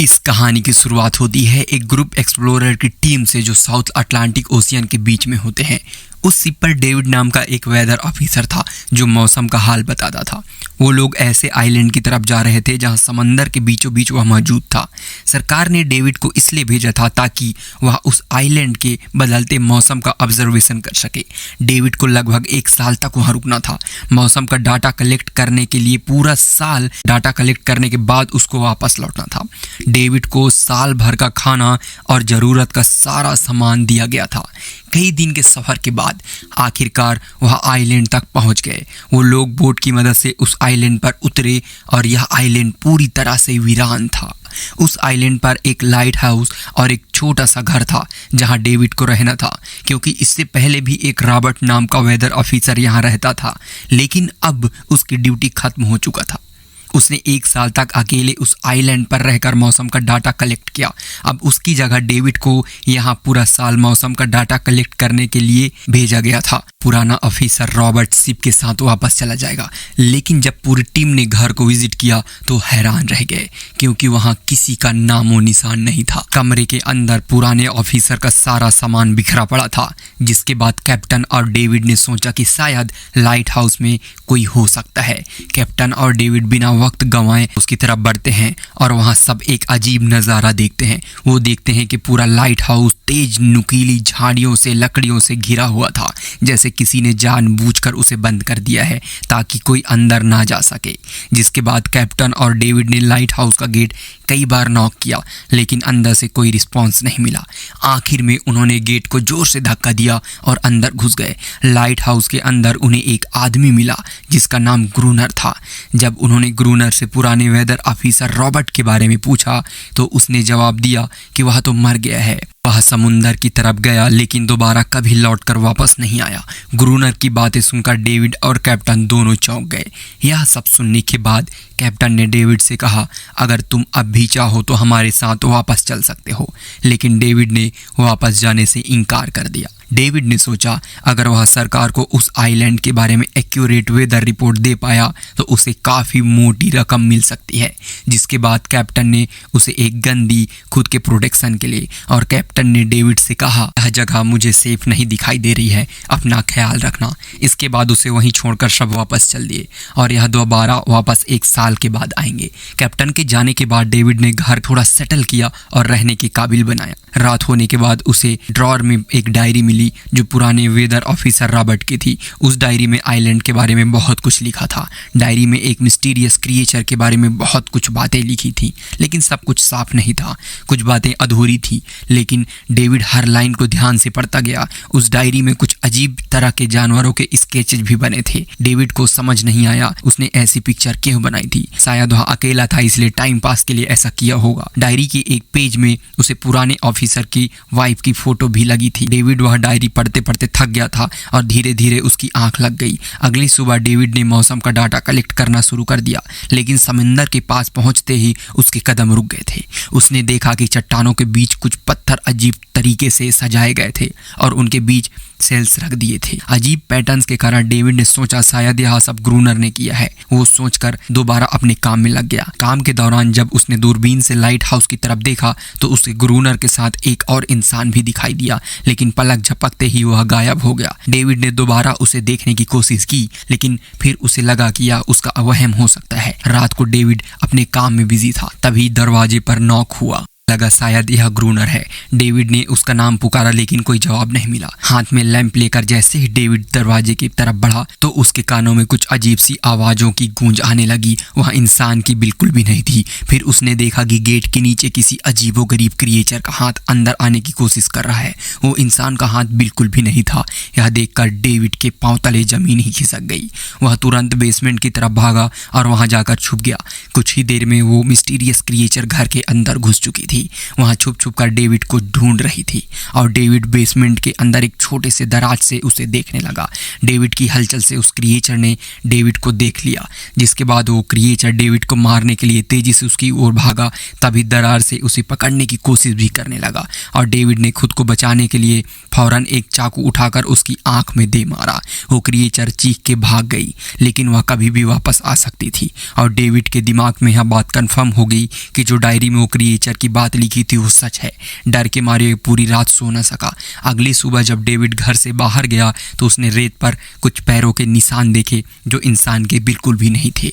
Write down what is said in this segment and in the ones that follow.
इस कहानी की शुरुआत होती है एक ग्रुप एक्सप्लोरर की टीम से जो साउथ अटलांटिक ओशियन के बीच में होते हैं। उस शिप पर डेविड नाम का एक वेदर ऑफिसर था जो मौसम का हाल बताता था। वो लोग ऐसे आइलैंड की तरफ जा रहे थे जहां समंदर के बीचों बीच वह मौजूद था। सरकार ने डेविड को इसलिए भेजा था ताकि वह उस आइलैंड के बदलते मौसम का ऑब्जर्वेशन कर सके। डेविड को लगभग 1 साल तक वहां रुकना था। मौसम का डाटा कलेक्ट करने के लिए पूरा साल डाटा कलेक्ट करने के बाद उसको वापस लौटना था। डेविड को साल भर का खाना और ज़रूरत का सारा सामान दिया गया था। कई दिन के सफ़र के बाद आखिरकार वह आइलैंड तक पहुंच गए। वो लोग बोट की मदद से उस आइलैंड पर उतरे और यह आइलैंड पूरी तरह से वीरान था। उस आइलैंड पर एक लाइट हाउस और एक छोटा सा घर था जहां डेविड को रहना था, क्योंकि इससे पहले भी एक रॉबर्ट नाम का वेदर ऑफिसर यहां रहता था, लेकिन अब उसकी ड्यूटी खत्म हो चुका था। उसने 1 साल तक अकेले उस आइलैंड पर रहकर मौसम का डाटा कलेक्ट किया। अब उसकी जगह डेविड को यहाँ पूरा साल मौसम का डाटा कलेक्ट करने के लिए भेजा गया था। पुराना ऑफिसर रॉबर्ट शिप के साथ वापस चला जाएगा, लेकिन जब पूरी टीम ने घर को विजिट किया तो हैरान रह गए, क्योंकि वहाँ किसी का नामो निशान नहीं था। कमरे के अंदर पुराने ऑफिसर का सारा सामान बिखरा पड़ा था, जिसके बाद कैप्टन और डेविड ने सोचा कि शायद लाइट हाउस में कोई हो सकता है। कैप्टन और डेविड बिना वक्त गंवाए उसकी तरफ बढ़ते हैं और वहाँ सब एक अजीब नज़ारा देखते हैं। वो देखते हैं कि पूरा लाइट हाउस तेज नुकीली झाड़ियों से लकड़ियों से घिरा हुआ था, जैसे किसी ने जानबूझकर उसे बंद कर दिया है ताकि कोई अंदर ना जा सके। जिसके बाद कैप्टन और डेविड ने लाइट हाउस का गेट कई बार नॉक किया, लेकिन अंदर से कोई रिस्पॉन्स नहीं मिला। आखिर में उन्होंने गेट को जोर से धक्का दिया और अंदर घुस गए। लाइट हाउस के अंदर उन्हें एक आदमी मिला जिसका नाम ग्रूनर था। जब उन्होंने ग्रूनर से पुराने वेदर ऑफिसर रॉबर्ट के बारे में पूछा तो उसने जवाब दिया कि वह तो मर गया है। वह समुंदर की तरफ गया, लेकिन दोबारा कभी लौटकर वापस नहीं आया। ग्रूनर की बातें सुनकर डेविड और कैप्टन दोनों चौंक गए। यह सब सुनने के बाद कैप्टन ने डेविड से कहा, अगर तुम अब भी चाहो तो हमारे साथ वापस चल सकते हो, लेकिन डेविड ने वापस जाने से इनकार कर दिया। डेविड ने सोचा अगर वह सरकार को उस आइलैंड के बारे में एक्यूरेट वेदर रिपोर्ट दे पाया तो उसे काफ़ी मोटी रकम मिल सकती है। जिसके बाद कैप्टन ने उसे एक गन दी खुद के प्रोटेक्शन के लिए, और कैप्टन ने डेविड से कहा, यह जगह मुझे सेफ नहीं दिखाई दे रही है, अपना ख्याल रखना। इसके बाद उसे वहीं छोड़कर सब वापस चल दिए और यह दोबारा वापस 1 साल के बाद आएंगे। कैप्टन के जाने के बाद डेविड ने घर थोड़ा सेटल किया और रहने के काबिल बनाया। रात होने के बाद उसे ड्रॉर में एक डायरी मिली जो पुराने वेदर ऑफिसर रॉबर्ट की थी। उस डायरी में आइलैंड के बारे में बहुत कुछ लिखा था। डायरी में एक मिस्टीरियस क्रिएचर के बारे में बहुत कुछ बातें लिखी थी, लेकिन सब कुछ साफ नहीं था। कुछ बातें अधूरी थी, लेकिन डेविड हर लाइन को ध्यान से पढ़ता गया। उस डायरी में कुछ अजीब तरह के जानवरों के स्केचेस भी बने थे। डेविड को समझ नहीं आया उसने ऐसी पिक्चर क्यों बनाई थी। शायद वह अकेला था इसलिए टाइम पास के लिए ऐसा किया होगा। डायरी के एक पेज में उसे पुराने ऑफिसर की वाइफ की फोटो भी लगी थी। डेविड वह डायरी पढ़ते पढ़ते थक गया था और धीरे धीरे उसकी आंख लग गई। अगली सुबह डेविड ने मौसम का डाटा कलेक्ट करना शुरू कर दिया, लेकिन समंदर के पास पहुंचते ही उसके कदम रुक गए थे। उसने देखा कि चट्टानों के बीच कुछ पत्थर अजीब तरीके से सजाए गए थे और उनके बीच सेल्स रख दिए थे। अजीब पैटर्न्स के कारण डेविड ने सोचा शायद यह सब ग्रूनर ने किया है। वो सोचकर दोबारा अपने काम में लग गया। काम के दौरान जब उसने दूरबीन से लाइट हाउस की तरफ देखा तो उसे ग्रूनर के साथ एक और इंसान भी दिखाई दिया, लेकिन पलक झपकते ही वह गायब हो गया। डेविड ने दोबारा उसे देखने की कोशिश की, लेकिन फिर उसे लगा कि यह उसका वहम हो सकता है। रात को डेविड अपने काम में बिजी था, तभी दरवाजे पर नॉक हुआ। लगा शायद यह ग्रूनर है। डेविड ने उसका नाम पुकारा, लेकिन कोई जवाब नहीं मिला। हाथ में लैंप लेकर जैसे ही डेविड दरवाजे की तरफ बढ़ा तो उसके कानों में कुछ अजीब सी आवाज़ों की गूंज आने लगी। वह इंसान की बिल्कुल भी नहीं थी। फिर उसने देखा कि गेट के नीचे किसी अजीबोगरीब क्रिएचर का हाथ अंदर आने की कोशिश कर रहा है। वो इंसान का हाथ बिल्कुल भी नहीं था। यह देखकर डेविड के पांव तले जमीन ही खिसक गई। वह तुरंत बेसमेंट की तरफ भागा और वहां जाकर छुप गया। कुछ ही देर में वो मिस्टीरियस क्रिएचर घर के अंदर घुस चुकी थी। थी वहाँ छुप छुप कर डेविड को ढूंढ रही थी और डेविड बेसमेंट के अंदर एक छोटे से दराज से उसे देखने लगा। डेविड की हलचल से उस क्रिएचर ने डेविड को देख लिया, जिसके बाद वो क्रिएचर डेविड को मारने के लिए तेजी से उसकी ओर भागा। तभी दरार से उसे पकड़ने की कोशिश भी करने लगा और डेविड ने खुद को बचाने के लिए फौरन एक चाकू उठाकर उसकी आंख में दे मारा। वो क्रिएचर चीख के भाग गई, लेकिन वह कभी भी वापस आ सकती थी और डेविड के दिमाग में यह बात कंफर्म हो गई कि जो डायरी में वो क्रिएचर की बात लिखी थी वो सच है। डर के मारे पूरी रात सो न सका। अगली सुबह जब डेविड घर से बाहर गया तो उसने रेत पर कुछ पैरों के निशान देखे जो इंसान के बिल्कुल भी नहीं थे।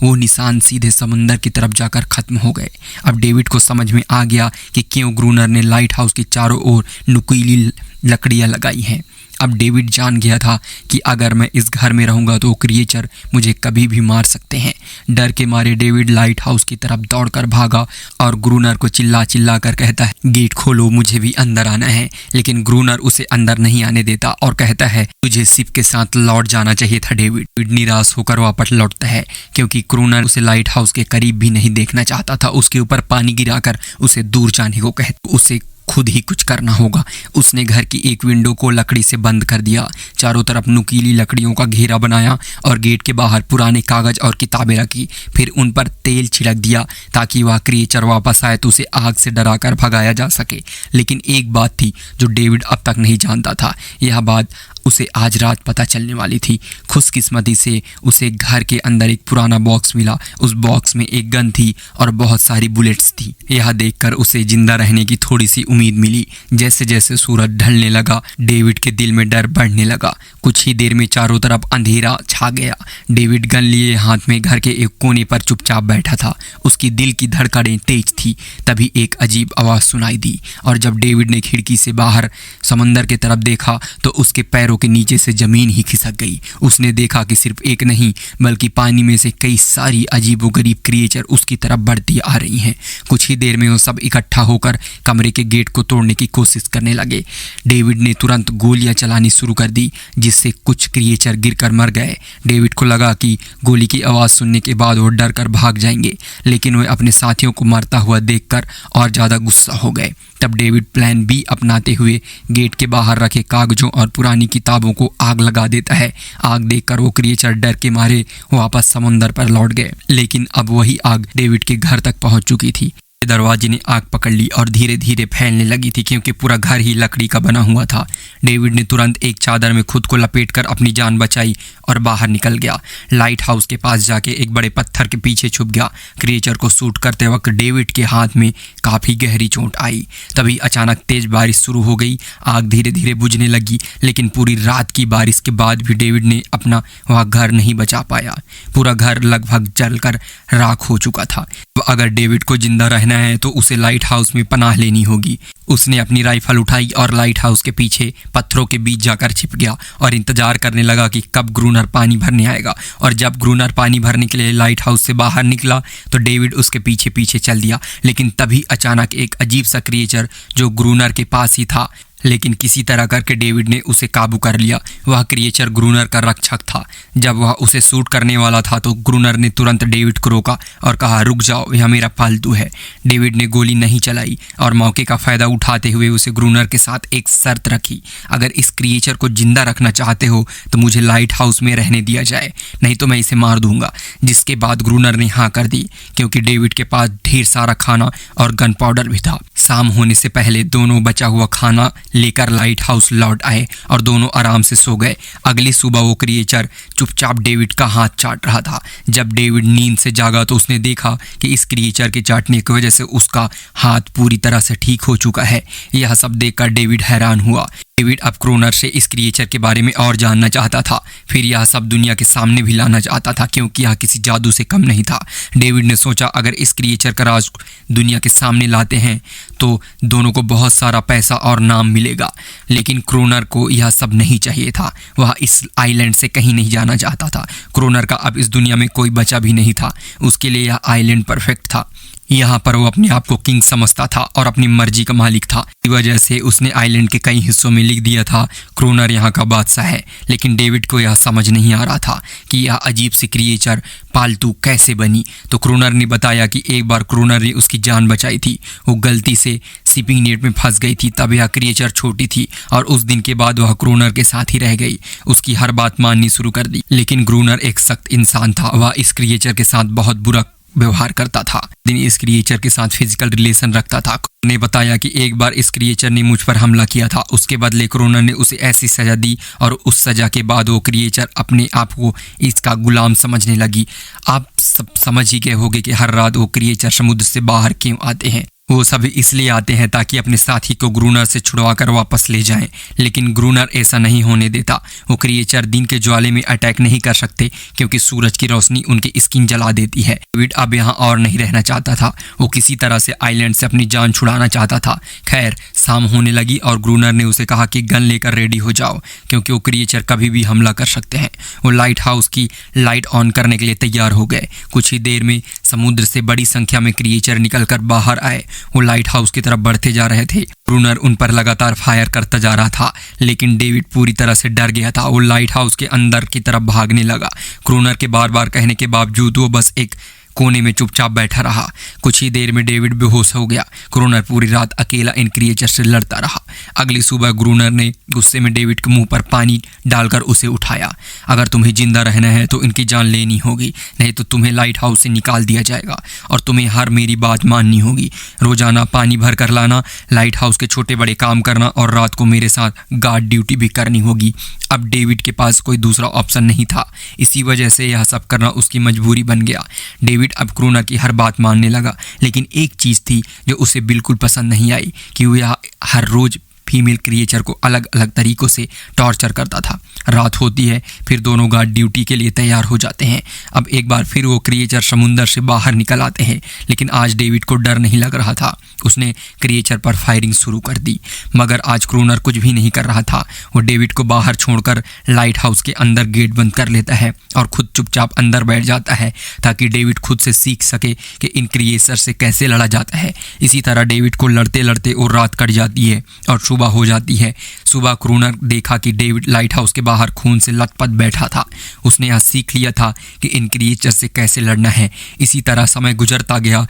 वो निशान सीधे समुंदर की तरफ जाकर खत्म हो गए। अब डेविड को समझ में आ गया कि क्यों ग्रूनर ने लाइट हाउस के चारों ओर नुकीली लकड़ियां लगाई हैं। अब डेविड जान गया था कि अगर मैं इस घर में रहूंगा तो क्रिएचर मुझे कभी भी मार सकते हैं। डर के मारे डेविड लाइट हाउस की तरफ दौड़कर भागा और ग्रूनर को चिल्ला चिल्ला कर कहता है, गेट खोलो, मुझे भी अंदर आना है। लेकिन ग्रूनर उसे अंदर नहीं आने देता और कहता है, तुझे सिप के साथ लौट जाना चाहिए था। डेविड निराश होकर वापस लौटता है क्योंकि ग्रूनर उसे लाइट हाउस के करीब भी नहीं देखना चाहता था। उसके ऊपर पानी गिराकर उसे दूर जाने को कहता, उसे खुद ही कुछ करना होगा। उसने घर की एक विंडो को लकड़ी से बंद कर दिया, चारों तरफ नुकीली लकड़ियों का घेरा बनाया और गेट के बाहर पुराने कागज और किताबें रखी। फिर उन पर तेल छिड़क दिया ताकि वह क्रिएचर वापस आए तो उसे आग से डराकर भगाया जा सके। लेकिन एक बात थी जो डेविड अब तक नहीं जानता था। यह बात उसे आज रात पता चलने वाली थी। खुशकिस्मती से उसे घर के अंदर एक पुराना बॉक्स मिला। उस बॉक्स में एक गन थी और बहुत सारी बुलेट्स थी। यह देखकर उसे जिंदा रहने की थोड़ी सी उम्मीद मिली। जैसे जैसे सूरज ढलने लगा डेविड के दिल में डर बढ़ने लगा। कुछ ही देर में चारों तरफ अंधेरा छा गया। डेविड गन लिए हाथ में घर के एक कोने पर चुपचाप बैठा था। उसकी दिल की धड़कनें तेज थी। तभी एक अजीब आवाज़ सुनाई दी और जब डेविड ने खिड़की से बाहर समंदर की तरफ देखा तो उसके पैरों के नीचे से जमीन ही खिसक गई। उसने देखा कि सिर्फ एक नहीं बल्कि पानी में से कई सारी अजीबोगरीब क्रिएचर उसकी तरफ बढ़ती आ रही हैं। कुछ ही देर में वो सब इकट्ठा होकर कमरे के गेट को तोड़ने की कोशिश करने लगे। डेविड ने तुरंत गोलियां चलानी शुरू कर दी, जिससे कुछ क्रिएचर गिरकर मर गए। डेविड को लगा कि गोली की आवाज़ सुनने के बाद वो डर कर भाग जाएंगे, लेकिन वे अपने साथियों को मरता हुआ देखकर और ज़्यादा गुस्सा हो गए। तब डेविड प्लान बी अपनाते हुए गेट के बाहर रखे कागजों और पुरानी किताबों को आग लगा देता है। आग देखकर वो क्रिएचर डर के मारे वापस समुंदर पर लौट गए, लेकिन अब वही आग डेविड के घर तक पहुंच चुकी थी। दरवाजे ने आग पकड़ ली और धीरे धीरे फैलने लगी थी क्योंकि पूरा घर ही लकड़ी का बना हुआ था। डेविड ने तुरंत एक चादर में खुद को लपेटकर अपनी जान बचाई और बाहर निकल गया। लाइट हाउस के पास जाके एक बड़े पत्थर के पीछे छुप गया। क्रिएचर को शूट करते वक्त डेविड के हाथ में काफ़ी गहरी चोट आई। तभी अचानक तेज बारिश शुरू हो गई। आग धीरे धीरे बुझने लगी, लेकिन पूरी रात की बारिश के बाद भी डेविड ने अपना वह घर नहीं बचा पाया। पूरा घर लगभग जलकर राख हो चुका था। अगर डेविड को जिंदा रहना है तो उसे लाइट हाउस में पनाह लेनी होगी। उसने अपनी राइफल उठाई और लाइट हाउस के पीछे पत्थरों के बीच जाकर छिप गया और इंतजार करने लगा कि कब ग्रूनर पानी भरने आएगा। और जब ग्रूनर पानी भरने के लिए लाइट हाउस से बाहर निकला तो डेविड उसके पीछे पीछे चल दिया। लेकिन तभी अचानक एक अजीब सा क्रिएचर जो ग्रूनर के पास ही था, लेकिन किसी तरह करके डेविड ने उसे काबू कर लिया। वह क्रिएचर ग्रूनर का रक्षक था। जब वह उसे शूट करने वाला था तो ग्रूनर ने तुरंत डेविड को रोका और कहा, रुक जाओ, यह मेरा पालतू है। डेविड ने गोली नहीं चलाई और मौके का फ़ायदा उठाते हुए उसे ग्रूनर के साथ एक शर्त रखी, अगर इस क्रिएचर को जिंदा रखना चाहते हो तो मुझे लाइट हाउस में रहने दिया जाए, नहीं तो मैं इसे मार दूंगा। जिसके बाद ग्रूनर ने हाँ कर दी क्योंकि डेविड के पास ढेर सारा खाना और गन पाउडर भी था। शाम होने से पहले दोनों बचा हुआ खाना लेकर लाइट हाउस लौट आए और दोनों आराम से सो गए। अगली सुबह वो क्रिएचर चुपचाप डेविड का हाथ चाट रहा था। जब डेविड नींद से जागा तो उसने देखा कि इस क्रिएचर के चाटने की वजह से उसका हाथ पूरी तरह से ठीक हो चुका है। यह सब देखकर डेविड हैरान हुआ। डेविड अब ग्रूनर से इस क्रिएचर के बारे में और जानना चाहता था। फिर यह सब दुनिया के सामने भी लाना चाहता था क्योंकि यह किसी जादू से कम नहीं था। डेविड ने सोचा, अगर इस क्रिएचर का राज दुनिया के सामने लाते हैं तो दोनों को बहुत सारा पैसा और नाम मिलेगा। लेकिन ग्रूनर को यह सब नहीं चाहिए था। वह इस आइलैंड से कहीं नहीं जाना चाहता था। ग्रूनर का अब इस दुनिया में कोई बचा भी नहीं था। उसके लिए यह आइलैंड परफेक्ट था। यहाँ पर वो अपने आप को किंग समझता था और अपनी मर्जी का मालिक था। इस वजह से उसने आइलैंड के कई हिस्सों में लिख दिया था क्रोनर यहाँ का बादशाह है। लेकिन डेविड को यह समझ नहीं आ रहा था कि यह अजीब सी क्रिएचर पालतू कैसे बनी। तो क्रोनर ने बताया कि एक बार क्रोनर ने उसकी जान बचाई थी। वो गलती से शिपिंग नेट में फंस गई थी, तब यह क्रिएचर छोटी थी और उस दिन के बाद वह क्रोनर के साथ ही रह गई। उसकी हर बात माननी शुरू कर दी। लेकिन क्रोनर एक सख्त इंसान था। वह इस क्रिएचर के साथ बहुत बुरा व्यवहार करता था। दिन इस क्रिएचर के साथ फिजिकल रिलेशन रखता था। ने बताया कि एक बार इस क्रिएचर ने मुझ पर हमला किया था। उसके बदले क्रोनर ने उसे ऐसी सजा दी और उस सजा के बाद वो क्रिएचर अपने आप को इसका गुलाम समझने लगी। आप सब समझ ही गए होंगे कि हर रात वो क्रिएचर समुद्र से बाहर क्यों आते हैं। वो सभी इसलिए आते हैं ताकि अपने साथी को ग्रूनर से छुड़वाकर वापस ले जाएं। लेकिन ग्रूनर ऐसा नहीं होने देता। वो क्रिएचर दिन के ज्वाले में अटैक नहीं कर सकते क्योंकि सूरज की रोशनी उनकी स्किन जला देती है। डेविड अब यहाँ और नहीं रहना चाहता था। वो किसी तरह से आइलैंड से अपनी जान छुड़ाना चाहता था। खैर, शाम होने लगी और ग्रूनर ने उसे कहा कि गन लेकर रेडी हो जाओ क्योंकि वो क्रिएचर कभी भी हमला कर सकते हैं। वो लाइट हाउस की लाइट ऑन करने के लिए तैयार हो गए। कुछ ही देर में समुद्र से बड़ी संख्या में क्रिएचर निकलकर बाहर आए। वो लाइट हाउस की तरफ बढ़ते जा रहे थे। क्रोनर उन पर लगातार फायर करता जा रहा था, लेकिन डेविड पूरी तरह से डर गया था। वो लाइट हाउस के अंदर की तरफ भागने लगा। क्रोनर के बार बार कहने के बावजूद वो बस एक कोने में चुपचाप बैठा रहा। कुछ ही देर में डेविड बेहोश हो गया। क्रोनर पूरी रात अकेला इन क्रिएचर से लड़ता रहा। अगली सुबह ग्रूनर ने गुस्से में डेविड के मुंह पर पानी डालकर उसे उठाया। अगर तुम्हें जिंदा रहना है तो इनकी जान लेनी होगी, नहीं तो तुम्हें लाइट हाउस से निकाल दिया जाएगा और तुम्हें हर मेरी बात माननी होगी। रोजाना पानी भर कर लाना, लाइट हाउस के छोटे बड़े काम करना और रात को मेरे साथ गार्ड ड्यूटी भी करनी होगी। अब डेविड के पास कोई दूसरा ऑप्शन नहीं था। इसी वजह से यह सब करना उसकी मजबूरी बन गया। डेविड अब क्रोनर की हर बात मानने लगा, लेकिन एक चीज़ थी जो उसे बिल्कुल पसंद नहीं आई कि वह हर रोज़ फीमेल क्रिएचर को अलग अलग तरीक़ों से टॉर्चर करता था। रात होती है, फिर दोनों गार्ड ड्यूटी के लिए तैयार हो जाते हैं। अब एक बार फिर वो क्रिएचर समुंदर से बाहर निकल आते हैं, लेकिन आज डेविड को डर नहीं लग रहा था। उसने क्रिएचर पर फायरिंग शुरू कर दी, मगर आज क्रोनर कुछ भी नहीं कर रहा था। वो डेविड को बाहर छोड़कर लाइट हाउस के अंदर गेट बंद कर लेता है और खुद चुपचाप अंदर बैठ जाता है ताकि डेविड खुद से सीख सके कि इन क्रिएचर से कैसे लड़ा जाता है। इसी तरह डेविड को लड़ते लड़ते और रात कट जाती है और सुबह हो जाती है। सुबह क्रोनर देखा कि डेविड लाइट हाउस के बाहर खून से लथपथ बैठा था। उसने यह सीख लिया था कि इन क्रिएचर से कैसे लड़ना है। इसी तरह समय गुजरता गया,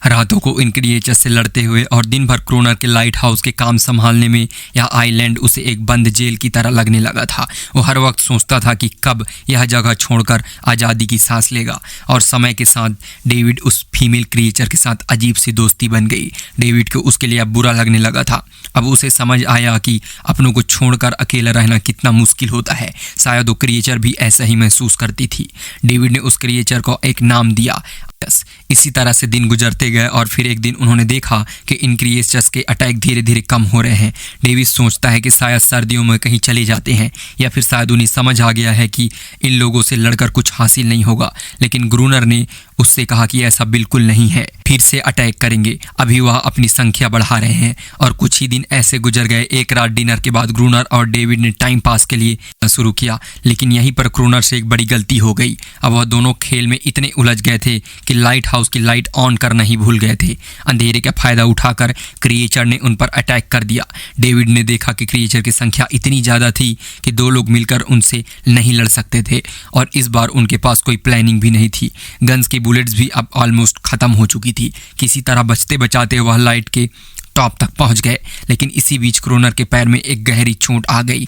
रातों को इन क्रिएचर से लड़ते हुए और दिन भर क्रोनर के लाइट हाउस के काम संभालने में यह आइलैंड उसे एक बंद जेल की तरह लगने लगा था। वो हर वक्त सोचता था कि कब यह जगह छोड़कर आज़ादी की सांस लेगा। और समय के साथ डेविड उस फीमेल क्रिएचर के साथ अजीब सी दोस्ती बन गई। डेविड को उसके लिए अब बुरा लगने लगा था। अब उसे समझ आया कि अपनों को छोड़कर अकेला रहना कितना मुश्किल होता है। शायद वो क्रिएचर भी ऐसा ही महसूस करती थी। डेविड ने उस क्रिएचर को एक नाम दिया। इसी तरह से दिन गुजरते गए और फिर एक दिन उन्होंने देखा कि इन क्रिएचर्स के अटैक धीरे धीरे कम हो रहे हैं। डेविड सोचता है कि शायद सर्दियों में कहीं चले जाते हैं या फिर शायद उन्हें समझ आ गया है कि इन लोगों से लड़कर कुछ हासिल नहीं होगा। लेकिन ग्रूनर ने उससे कहा कि ऐसा बिल्कुल नहीं है, फिर से अटैक करेंगे। अभी वह अपनी संख्या बढ़ा रहे हैं। और कुछ ही दिन ऐसे गुजर गए। एक रात डिनर के बाद ग्रूनर और डेविड ने टाइम पास के लिए शुरू किया, लेकिन यहीं पर क्रोनर से एक बड़ी गलती हो गई। अब वह दोनों खेल में इतने उलझ गए थे कि लाइट हाउस की लाइट ऑन करना ही भूल गए थे। अंधेरे का फायदा उठाकर क्रिएचर ने उन पर अटैक कर दिया। डेविड ने देखा कि क्रिएचर की संख्या इतनी ज़्यादा थी कि दो लोग मिलकर उनसे नहीं लड़ सकते थे और इस बार उनके पास कोई प्लानिंग भी नहीं थी। गन्स की बुलेट्स भी अब ऑलमोस्ट ख़त्म हो चुकी थी। किसी तरह बचते बचाते वह लाइट के टॉप तक पहुंच गए, लेकिन इसी बीच क्रोनर के पैर में एक गहरी चोट आ गई।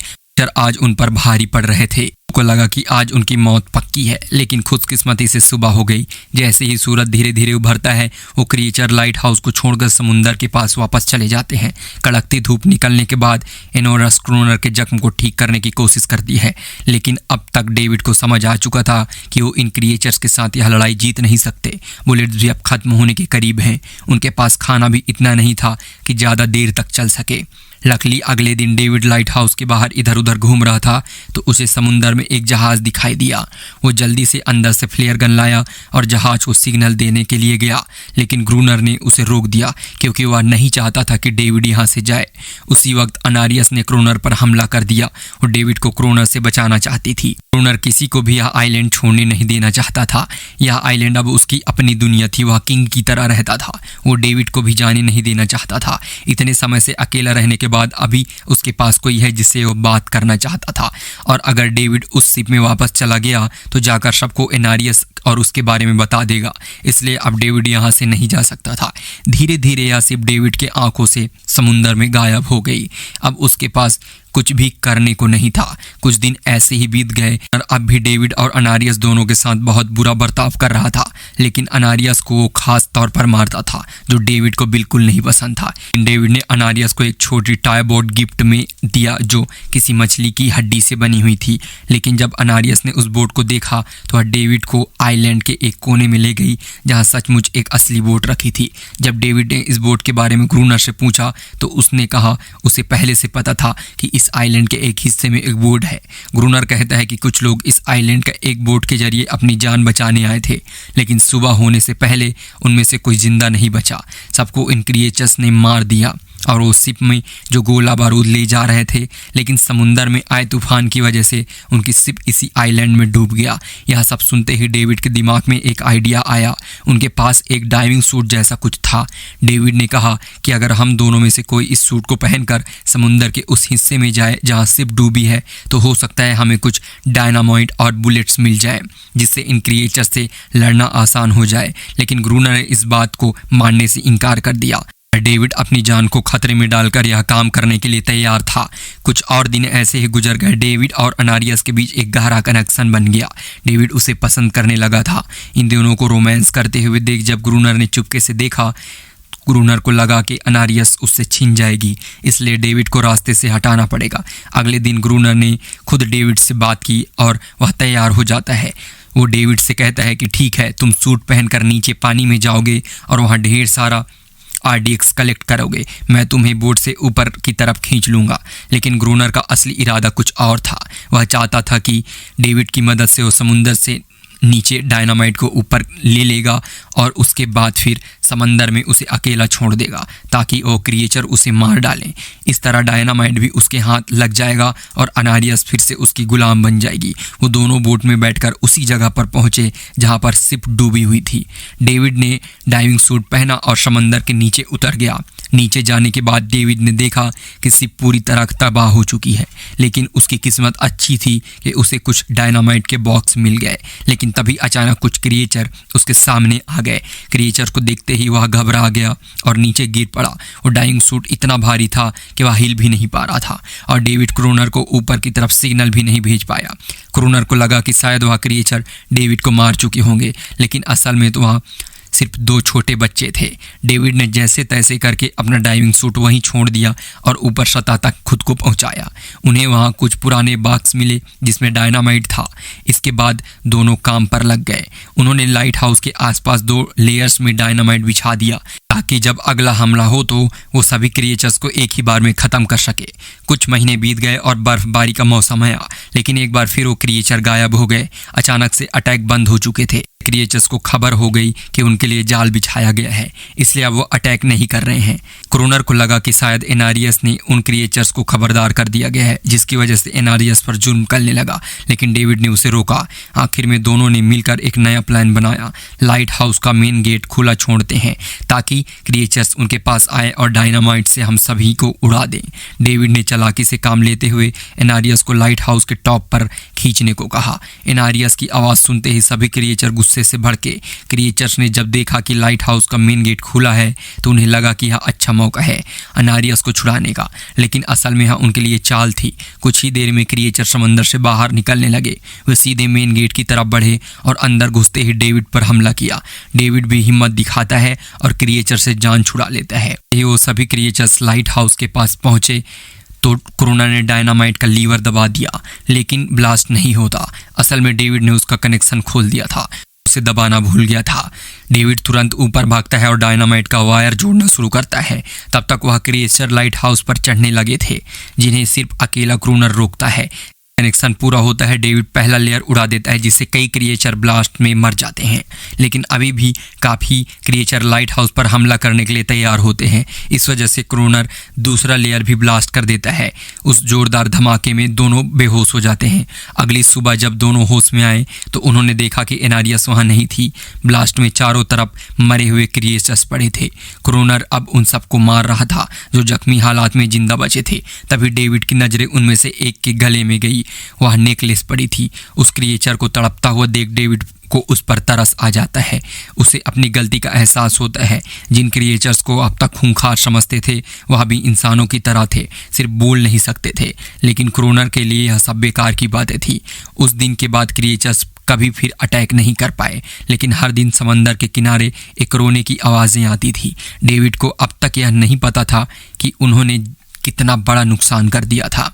आज उन पर भारी पड़ रहे थे। को लगा कि आज उनकी मौत पक्की है, लेकिन खुशकिस्मती से सुबह हो गई। जैसे ही सूरज धीरे धीरे उभरता है, वो क्रिएचर लाइट हाउस को छोड़कर समुंदर के पास वापस चले जाते हैं। कड़कती धूप निकलने के बाद एनोरस क्रोनर के जख्म को ठीक करने की कोशिश करती है, लेकिन अब तक डेविड को समझ आ चुका था कि वो इन क्रिएचर्स के साथ यह लड़ाई जीत नहीं सकते। बुलेट्स भी अब खत्म होने के करीब हैं। उनके पास खाना भी इतना नहीं था कि ज़्यादा देर तक चल सके। लकीली अगले दिन डेविड लाइट हाउस के बाहर इधर उधर घूम रहा था तो उसे समुंदर में एक जहाज दिखाई दिया। वो जल्दी से अंदर से फ्लेयर गन लाया और जहाज को सिग्नल देने के लिए गया, लेकिन ग्रूनर ने उसे रोक दिया क्योंकि वह नहीं चाहता था कि डेविड यहाँ से जाए। उसी वक्त अनारियस ने क्रोनर पर हमला कर दिया और डेविड को क्रोनर से बचाना चाहती थी। क्रोनर किसी को भी यह आइलैंड छोड़ने नहीं देना चाहता था। यह आइलैंड अब उसकी अपनी दुनिया थी, वह किंग की तरह रहता था। वो डेविड को भी जाने नहीं देना चाहता था। इतने समय से अकेला रहने के बाद अभी उसके पास कोई है जिससे वो बात करना चाहता था, और अगर डेविड उस शिप में वापस चला गया तो जाकर सबको एनारियस और उसके बारे में बता देगा। इसलिए अब डेविड यहाँ से नहीं जा सकता था। धीरे धीरे यह शिप डेविड के आंखों से समुंदर में गायब हो गई। अब उसके पास कुछ भी करने को नहीं था। कुछ दिन ऐसे ही बीत गए और अब भी डेविड और अनारियस दोनों के साथ बहुत बुरा बर्ताव कर रहा था, लेकिन अनारियस को वो खास तौर पर मारता था जो डेविड को बिल्कुल नहीं पसंद था। डेविड ने अनारियस को एक छोटी टाई बोट गिफ्ट में दिया जो किसी मछली की हड्डी से बनी हुई थी, लेकिन जब अनारियस ने उस बोट को देखा तो वह डेविड को आइलैंड के एक कोने में ले गई जहाँ सचमुच एक असली बोट रखी थी। जब डेविड ने इस बोट के बारे में ग्रूनर से पूछा तो उसने कहा उसे पहले से पता था कि इस आइलैंड के एक हिस्से में एक बोट है। ग्रूनर कहता है कि कुछ लोग इस आइलैंड का एक बोट के जरिए अपनी जान बचाने आए थे, लेकिन सुबह होने से पहले उनमें से कोई जिंदा नहीं बचा। सबको इन क्रिएचर्स ने मार दिया और वो शिप में जो गोला बारूद ले जा रहे थे, लेकिन समुंदर में आए तूफान की वजह से उनकी शिप इसी आइलैंड में डूब गया। यह सब सुनते ही डेविड के दिमाग में एक आइडिया आया। उनके पास एक डाइविंग सूट जैसा कुछ था। डेविड ने कहा कि अगर हम दोनों में से कोई इस सूट को पहनकर समुंदर के उस हिस्से में जाए जहाँ शिप डूबी है तो हो सकता है हमें कुछ डायनामाइट और बुलेट्स मिल जाए जिससे इन क्रिएचर से लड़ना आसान हो जाए। लेकिन ग्रूनर ने इस बात को मानने से इनकार कर दिया। डेविड अपनी जान को खतरे में डालकर यह काम करने के लिए तैयार था। कुछ और दिन ऐसे ही गुजर गए। डेविड और अनारियस के बीच एक गहरा कनेक्शन बन गया। डेविड उसे पसंद करने लगा था। इन दोनों को रोमांस करते हुए देख जब ग्रूनर ने चुपके से देखा, ग्रूनर को लगा कि अनारियस उससे छीन जाएगी, इसलिए डेविड को रास्ते से हटाना पड़ेगा। अगले दिन ग्रूनर ने खुद डेविड से बात की और वह तैयार हो जाता है। वो डेविड से कहता है कि ठीक है, तुम सूट पहनकर नीचे पानी में जाओगे और वहाँ ढेर सारा RDX कलेक्ट करोगे। मैं तुम्हें बोट से ऊपर की तरफ खींच लूँगा। लेकिन ग्रूनर का असली इरादा कुछ और था। वह चाहता था कि डेविड की मदद से वो समुंदर से नीचे डायनामाइट को ऊपर ले लेगा और उसके बाद फिर समंदर में उसे अकेला छोड़ देगा ताकि वो क्रिएचर उसे मार डालें। इस तरह डायनामाइट भी उसके हाथ लग जाएगा और अनारियस फिर से उसकी गुलाम बन जाएगी। वो दोनों बोट में बैठकर उसी जगह पर पहुंचे जहां पर शिप डूबी हुई थी। डेविड ने डाइविंग सूट पहना और समंदर के नीचे उतर गया। नीचे जाने के बाद डेविड ने देखा कि शिप पूरी तरह तबाह हो चुकी है, लेकिन उसकी किस्मत अच्छी थी कि उसे कुछ डायनामाइट के बॉक्स मिल गए। लेकिन तभी अचानक कुछ क्रिएचर उसके सामने आ गए। क्रिएचर को देखते ही वह घबरा गया और नीचे गिर पड़ा। वो डाइविंग सूट इतना भारी था कि वह हिल भी नहीं पा रहा था और डेविड क्रोनर को ऊपर की तरफ सिग्नल भी नहीं भेज पाया। क्रोनर को लगा कि शायद वह क्रिएचर डेविड को मार चुके होंगे, लेकिन असल में तो वह सिर्फ 2 छोटे बच्चे थे। डेविड ने जैसे तैसे करके अपना डाइविंग सूट वहीं छोड़ दिया और ऊपर सतह तक खुद को पहुंचाया। उन्हें वहां कुछ पुराने बॉक्स मिले जिसमें डायनामाइट था। इसके बाद दोनों काम पर लग गए। उन्होंने लाइट हाउस के आसपास 2 लेयर्स में डायनामाइट बिछा दिया ताकि जब अगला हमला हो तो वो सभी क्रिएचर्स को एक ही बार में ख़त्म कर सके। कुछ महीने बीत गए और बर्फबारी का मौसम आया, लेकिन एक बार फिर वो क्रिएचर गायब हो गए। अचानक से अटैक बंद हो चुके थे। क्रिएचर्स को खबर हो गई कि उनके लिए जाल बिछाया गया है, इसलिए अब वो अटैक नहीं कर रहे हैं। क्रोनर को लगा कि शायद एनारियस ने उन क्रिएचर्स को खबरदार कर दिया गया है, जिसकी वजह से एनारियस पर जुल्म करने लगा, लेकिन डेविड ने उसे रोका। आखिर में दोनों ने मिलकर एक नया प्लान बनाया। लाइट हाउस का मेन गेट खुला छोड़ते हैं ताकि क्रिएचर्स उनके पास आए और डायनामाइट से हम सभी को उड़ा दें। डेविड ने चालाकी से काम लेते हुए एनारियस को लाइट हाउस के टॉप पर खींचने को कहा। एनारियस की आवाज़ सुनते ही सभी क्रिएचर गुस्से से भड़के। क्रिएचर्स ने जब देखा कि लाइट हाउस का मेन गेट खुला है तो उन्हें लगा कि यह अच्छा मौका है एनारियस को छुड़ाने का, लेकिन असल में यह उनके लिए चाल थी। कुछ ही देर में क्रिएचर समंदर से बाहर निकलने लगे। वे सीधे मेन गेट की तरफ बढ़े और अंदर घुसते ही डेविड पर हमला किया। डेविड भी हिम्मत दिखाता है और क्रिएचर से जान छुड़ा लेता है। वो सभी क्रिएचर्स लाइट हाउस के पास पहुंचे तो क्रोनर ने डायनामाइट का लीवर दबा दिया, लेकिन ब्लास्ट नहीं होता। असल में डेविड ने उसका कनेक्शन खोल दिया था। उसे दबाना भूल गया था। डेविड तुरंत ऊपर भागता है और डायनामाइट का वायर जोड़ना शुरू करता है। तब तक वह क्रिएचर लाइट हाउस पर चढ़ने लगे थे, जिन्हें सिर्फ अकेला क्रूनर रोकता है। कनेक्शन पूरा होता है। डेविड पहला लेयर उड़ा देता है, जिससे कई क्रिएचर ब्लास्ट में मर जाते हैं, लेकिन अभी भी काफ़ी क्रिएचर लाइट हाउस पर हमला करने के लिए तैयार होते हैं। इस वजह से क्रूनर दूसरा लेयर भी ब्लास्ट कर देता है। उस जोरदार धमाके में दोनों बेहोश हो जाते हैं। अगली सुबह जब दोनों होश में आए तो उन्होंने देखा कि एनारियस वहाँ नहीं थी। ब्लास्ट में चारों तरफ मरे हुए क्रिएचर्स पड़े थे। क्रूनर अब उन सबको मार रहा था जो जख्मी हालात में जिंदा बचे थे। तभी डेविड की नज़रें उनमें से एक के गले में गई। वह नेकलेस पड़ी थी। उस क्रिएचर को तड़पता हुआ देख डेविड को उस पर तरस आ जाता है। उसे अपनी गलती का एहसास होता है। जिन क्रिएचर्स को अब तक खूंखार समझते थे वह भी इंसानों की तरह थे, सिर्फ बोल नहीं सकते थे। लेकिन क्रूनर के लिए यह सब बेकार की बातें थी। उस दिन के बाद क्रिएचर्स कभी फिर अटैक नहीं कर पाए, लेकिन हर दिन समंदर के किनारे एक रोने की आवाज़ें आती थी। डेविड को अब तक यह नहीं पता था कि उन्होंने कितना बड़ा नुकसान कर दिया था।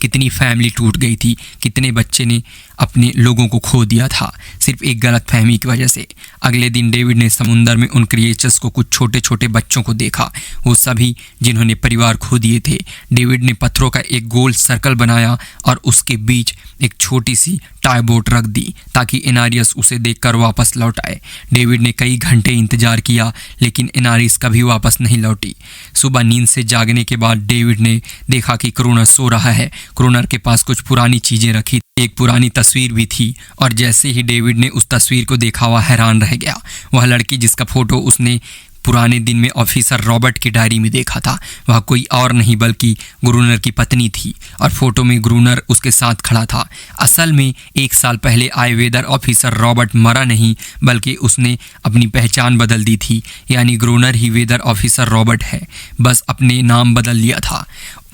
कितनी फैमिली टूट गई थी, कितने बच्चे ने अपने लोगों को खो दिया था सिर्फ एक गलत फहमी की वजह से। अगले दिन डेविड ने समुंदर में उन क्रिएचर्स को, कुछ छोटे छोटे बच्चों को देखा, वो सभी जिन्होंने परिवार खो दिए थे। डेविड ने पत्थरों का एक गोल सर्कल बनाया और उसके बीच एक छोटी सी टाई बोट रख दी ताकि एनारियस उसे देखकर वापस लौट आए। डेविड ने कई घंटे इंतजार किया, लेकिन एनारियस कभी वापस नहीं लौटी। सुबह नींद से जागने के बाद डेविड ने देखा कि क्रूनर सो रहा है। क्रूनर के पास कुछ पुरानी चीजें रखी, एक पुरानी तस्वीर भी थी, और जैसे ही डेविड ने उस तस्वीर को देखा वह हैरान रह गया। वह लड़की जिसका फोटो उसने पुराने दिन में ऑफिसर रॉबर्ट की डायरी में देखा था, वह कोई और नहीं बल्कि ग्रूनर की पत्नी थी, और फोटो में ग्रूनर उसके साथ खड़ा था। असल में 1 साल पहले आए वेदर ऑफिसर रॉबर्ट मरा नहीं, बल्कि उसने अपनी पहचान बदल दी थी। यानी ग्रूनर ही वेदर ऑफिसर रॉबर्ट है, बस अपने नाम बदल लिया था,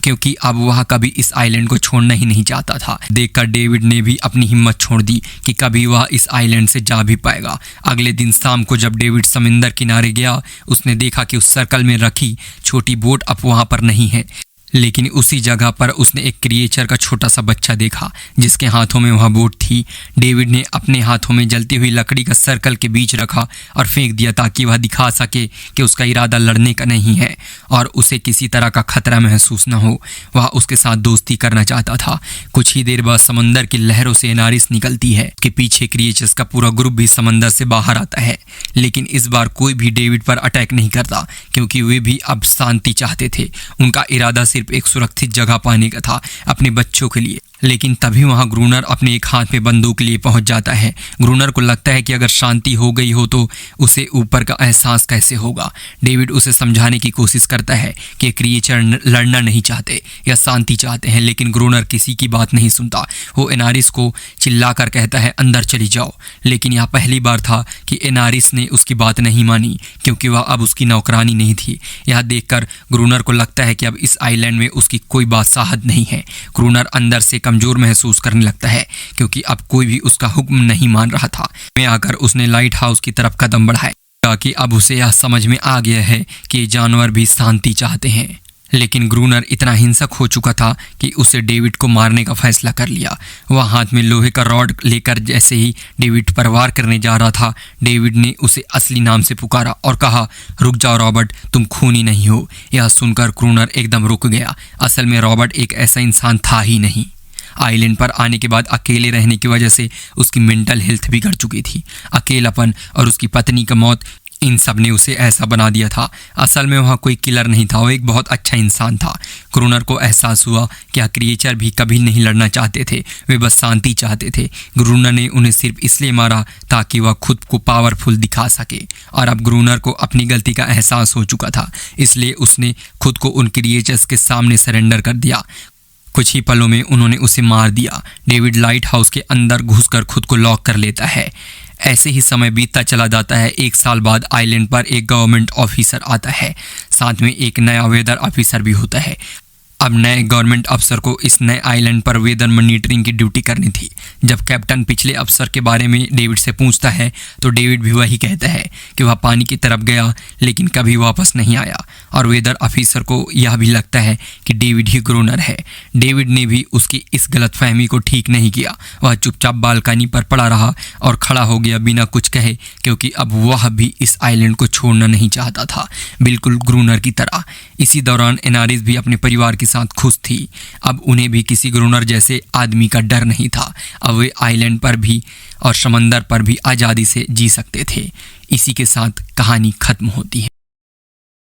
क्योंकि अब वह कभी इस आइलैंड को छोड़ना ही नहीं चाहता था। देखकर डेविड ने भी अपनी हिम्मत छोड़ दी कि कभी वह इस आइलैंड से जा भी पाएगा। अगले दिन शाम को जब डेविड समंदर किनारे गया, उसने देखा कि उस सर्कल में रखी छोटी बोट अब वहाँ पर नहीं है, लेकिन उसी जगह पर उसने एक क्रिएचर का छोटा सा बच्चा देखा जिसके हाथों में वह बोट थी। डेविड ने अपने हाथों में जलती हुई लकड़ी का सर्कल के बीच रखा और फेंक दिया ताकि वह दिखा सके कि उसका इरादा लड़ने का नहीं है और उसे किसी तरह का खतरा महसूस न हो। वह उसके साथ दोस्ती करना चाहता था। कुछ ही देर बाद समंदर की लहरों से एनारिस निकलती है कि पीछे क्रिएचर्स का पूरा ग्रुप भी समंदर से बाहर आता है, लेकिन इस बार कोई भी डेविड पर अटैक नहीं करता, क्योंकि वे भी अब शांति चाहते थे। उनका इरादा सिर्फ एक सुरक्षित जगह पाने का था अपने बच्चों के लिए। लेकिन तभी वहां ग्रूनर अपने एक हाथ में बंदूक लिए पहुंच जाता है। ग्रूनर को लगता है कि अगर शांति हो गई हो तो उसे ऊपर का एहसास कैसे होगा। डेविड उसे समझाने की कोशिश करता है कि क्रिएचर लड़ना नहीं चाहते या शांति चाहते हैं, लेकिन ग्रूनर किसी की बात नहीं सुनता। वो एनारिस को चिल्लाकर कहता है अंदर चली जाओ, लेकिन यह पहली बार था कि एनारिस ने उसकी बात नहीं मानी, क्योंकि वह अब उसकी नौकरानी नहीं थी। यह देखकर ग्रूनर को लगता है कि अब इस आइलैंड में उसकी कोई बादशाहत नहीं है। ग्रूनर अंदर से कमजोर महसूस करने लगता है, क्योंकि अब कोई भी उसका हुक्म नहीं मान रहा था। में आकर उसने लाइट हाउस की तरफ कदम बढ़ाया कि अब उसे यह समझ में आ गया है कि जानवर भी शांति चाहते हैं। लेकिन ग्रूनर इतना हिंसक हो चुका था कि उसे डेविड को मारने का फैसला कर लिया। वह हाथ में लोहे का रॉड लेकर जैसे ही डेविड पर वार करने जा रहा था, डेविड ने उसे असली नाम से पुकारा और कहा, रुक जाओ रॉबर्ट, तुम खूनी नहीं हो। यह सुनकर ग्रूनर एकदम रुक गया। असल में रॉबर्ट एक ऐसा इंसान था ही नहीं। आइलैंड पर आने के बाद अकेले रहने की वजह से उसकी मेंटल हेल्थ बिगड़ चुकी थी। अकेलापन और उसकी पत्नी का मौत, इन सब ने उसे ऐसा बना दिया था। असल में वह कोई किलर नहीं था, वो एक बहुत अच्छा इंसान था। ग्रूनर को एहसास हुआ कि यह क्रिएचर भी कभी नहीं लड़ना चाहते थे, वे बस शांति चाहते थे। ग्रूनर ने उन्हें सिर्फ इसलिए मारा ताकि वह खुद को पावरफुल दिखा सके, और अब ग्रूनर को अपनी गलती का एहसास हो चुका था, इसलिए उसने खुद को उन क्रिएचर्स के सामने सरेंडर कर दिया। कुछ ही पलों में उन्होंने उसे मार दिया। डेविड लाइट हाउस के अंदर घुसकर खुद को लॉक कर लेता है। ऐसे ही समय बीतता चला जाता है। 1 साल बाद आइलैंड पर एक गवर्नमेंट ऑफिसर आता है, साथ में एक नया वेदर ऑफिसर भी होता है। अब नए गवर्नमेंट अफसर को इस नए आइलैंड पर वेदर मॉनिटरिंग की ड्यूटी करनी थी। जब कैप्टन पिछले अफसर के बारे में डेविड से पूछता है तो डेविड भी वही कहता है कि वह पानी की तरफ गया लेकिन कभी वापस नहीं आया। और वेदर ऑफिसर को यह भी लगता है कि डेविड ही ग्रोनर है। डेविड ने भी उसकी इस गलतफहमी को ठीक नहीं किया। वह चुपचाप बालकनी पर पड़ा रहा और खड़ा हो गया बिना कुछ कहे, क्योंकि अब वह भी इस आइलैंड को छोड़ना नहीं चाहता था, बिल्कुल ग्रोनर की तरह। इसी दौरान एनारिस भी अपने परिवार के साथ खुश थी। अब उन्हें भी किसी ग्रोनर जैसे आदमी का डर नहीं था। अब वे आइलैंड पर भी और समंदर पर भी आज़ादी से जी सकते थे। इसी के साथ कहानी खत्म होती है।